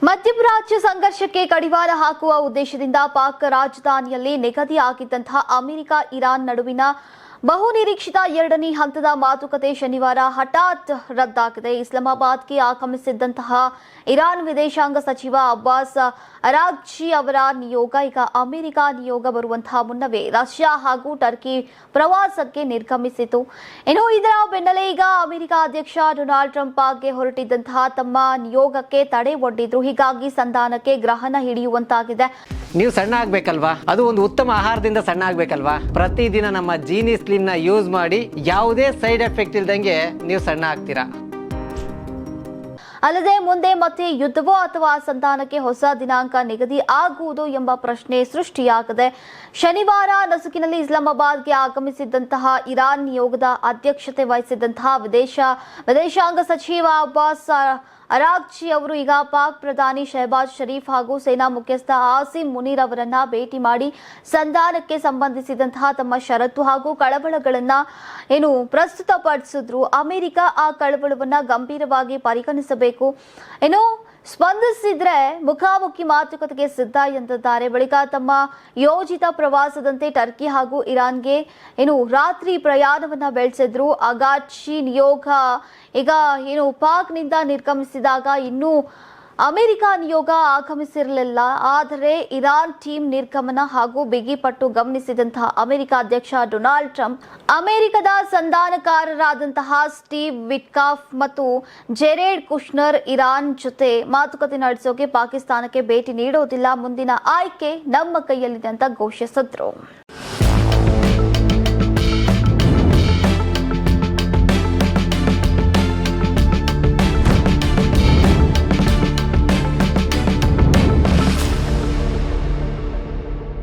ಮಧ್ಯಪ್ರಾಚ್ಯ ಸಂಘರ್ಷಕ್ಕೆ ಕಡಿವಾಣ ಹಾಕುವ ಉದ್ದೇಶದಿಂದ ಪಾಕ್ ರಾಜಧಾನಿಯಲ್ಲಿ ನಿಗದಿಯಾಗಿದ್ದಂತಹ ಅಮೆರಿಕ ಇರಾನ್ ನಡುವಿನ ಬಹುನಿರೀಕ್ಷಿತ ಎರಡನೇ ಹಂತದ ಮಾತುಕತೆ ಶನಿವಾರ ಹಠಾತ್ ರದ್ದಾಗಿದೆ. ಇಸ್ಲಾಮಾಬಾದ್ಗೆ ಆಗಮಿಸಿದ್ದಂತಹ ಇರಾನ್ ವಿದೇಶಾಂಗ ಸಚಿವ ಅಬ್ಬಾಸ್ ಅರಾಗ್ಚಿ ಅವರ ನಿಯೋಗ ಈಗ ಅಮೆರಿಕ ನಿಯೋಗ ಬರುವಂತಹ ಮುನ್ನವೇ ರಷ್ಯಾ ಹಾಗೂ ಟರ್ಕಿ ಪ್ರವಾಸಕ್ಕೆ ನಿರ್ಗಮಿಸಿತು. ಇನ್ನು ಇದರ ಬೆನ್ನಲ್ಲೇ ಈಗ ಅಮೆರಿಕ ಅಧ್ಯಕ್ಷ ಡೊನಾಲ್ಡ್ ಟ್ರಂಪ್ ಗೆ ಹೊರಟಿದ್ದಂತಹ ತಮ್ಮ ನಿಯೋಗಕ್ಕೆ ತಡೆ ಒಡ್ಡಿದ್ರು. ಹೀಗಾಗಿ ಸಂಧಾನಕ್ಕೆ ಗ್ರಹಣ ಹಿಡಿಯುವಂತಾಗಿದೆ. ನೀವು ಸಣ್ಣ ಆಗ್ಬೇಕಲ್ವಾ? ಅದು ಒಂದು ಉತ್ತಮ ಆಹಾರದಿಂದ ಸಣ್ಣ ಆಗ್ಬೇಕಲ್ವಾ? ಪ್ರತಿದಿನ ನಮ್ಮ ಜೀನಿ ಸ್ಲಿಮ್ ನ ಯೂಸ್ ಮಾಡಿ ಯಾವುದೇ ಸೈಡ್ ಎಫೆಕ್ಟ್ ಇಲ್ದಂಗೆ ನೀವು ಸಣ್ಣ ಆಗ್ತೀರಾ. ಅಲ್ಲದೆ ಮುಂದೆ ಮತ್ತೆ ಯುದ್ಧವೋ ಅಥವಾ ಸಂಧಾನಕ್ಕೆ ಹೊಸ ದಿನಾಂಕ ನಿಗದಿ ಆಗುವುದು ಎಂಬ ಪ್ರಶ್ನೆ ಸೃಷ್ಟಿಯಾಗಿದೆ. ಶನಿವಾರ ನಸುಕಿನಲ್ಲಿ ಇಸ್ಲಾಮಾಬಾದ್ಗೆ ಆಗಮಿಸಿದ್ದಂತಹ ಇರಾನ್ ನಿಯೋಗದ ಅಧ್ಯಕ್ಷತೆ ವಹಿಸಿದ್ದಂತಹ ವಿದೇಶಾಂಗ ಸಚಿವ ಅಬ್ಬಾಸ್ ಅರಾಗ್ಚಿ ಅವರು ಈಗ ಪಾಕ್ ಪ್ರಧಾನಿ ಶಹಬಾಜ್ ಶರೀಫ್ ಹಾಗೂ ಸೇನಾ ಮುಖ್ಯಸ್ಥ ಆಸಿಂ ಮುನೀರ್ ಅವರನ್ನ ಭೇಟಿ ಮಾಡಿ ಸಂಧಾನಕ್ಕೆ ಸಂಬಂಧಿಸಿದಂತಹ ತಮ್ಮ ಷರತ್ತು ಹಾಗೂ ಕಳವಳಗಳನ್ನ ಪ್ರಸ್ತುತಪಡಿಸಿದ್ರು. ಅಮೆರಿಕ ಆ ಕಳವಳವನ್ನ ಗಂಭೀರವಾಗಿ ಪರಿಗಣಿಸಬೇಕು, ಸ್ಪಂದಿಸಿದ್ರೆ ಮುಖಾಮುಖಿ ಮಾತುಕತೆಗೆ ಸಿದ್ಧ ಎಂದಿದ್ದಾರೆ. ಬಳಿಕ ತಮ್ಮ ಯೋಜಿತ ಪ್ರವಾಸದಂತೆ ಟರ್ಕಿ ಹಾಗೂ ಇರಾನ್ಗೆ ರಾತ್ರಿ ಪ್ರಯಾಣವನ್ನ ಬೆಳೆಸಿದ್ರು. ಅಗಾಚಿ ನಿಯೋಗ ಈಗ ಪಾಕ್ನಿಂದ ನಿರ್ಗಮಿಸಿದಾಗ ಇನ್ನೂ ಅಮೆರಿಕ ನಿಯೋಗ ಆಗಮಿಸಿರಲಿಲ್ಲ. ಆದರೆ ಇರಾನ್ ಟೀಮ್ ನಿರ್ಗಮನ ಹಾಗೂ ಬಿಗಿಪಟ್ಟು ಗಮನಿಸಿದಂತಹ ಅಮೆರಿಕ ಅಧ್ಯಕ್ಷ ಡೊನಾಲ್ಡ್ ಟ್ರಂಪ್ ಅಮೆರಿಕದ ಸಂಧಾನಕಾರರಾದಂತಹ ಸ್ಟೀವ್ ವಿಟ್ಕಾಫ್ ಮತ್ತು ಜೆರೆಡ್ ಕುಶ್ನರ್ ಇರಾನ್ ಜೊತೆ ಮಾತುಕತೆ ನಡೆಸೋಕೆ ಪಾಕಿಸ್ತಾನಕ್ಕೆ ಭೇಟಿ ನೀಡೋದಿಲ್ಲ, ಮುಂದಿನ ಆಯ್ಕೆ ನಮ್ಮ ಕೈಯಲ್ಲಿದೆ ಅಂತ ಘೋಷಿಸಿದ್ರು.